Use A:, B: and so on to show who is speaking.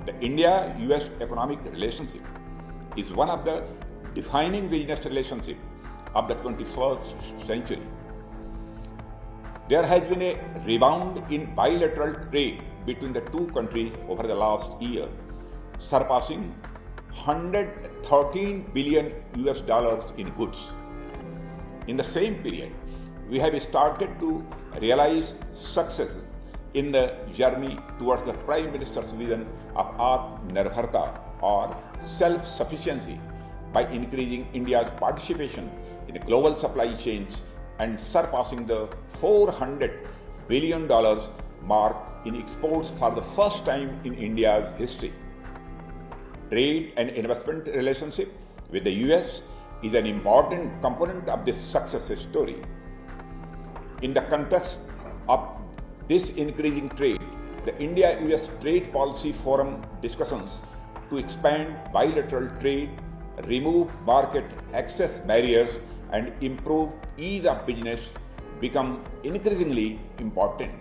A: The India-US economic relationship is one of the defining business relationships of the 21st century. There has been a rebound in bilateral trade between the two countries over the last year, surpassing $113 billion in goods. In the same period, we have started to realize successes in the journey towards the Prime Minister's vision of Atmanirbharta or self-sufficiency by increasing India's participation in global supply chains and surpassing the $400 billion mark in exports for the first time in India's history. Trade and investment relationship with the US is an important component of this success story. In the context of this increasing trade, the India-US Trade Policy Forum discussions to expand bilateral trade, remove market access barriers, and improve ease of business become increasingly important.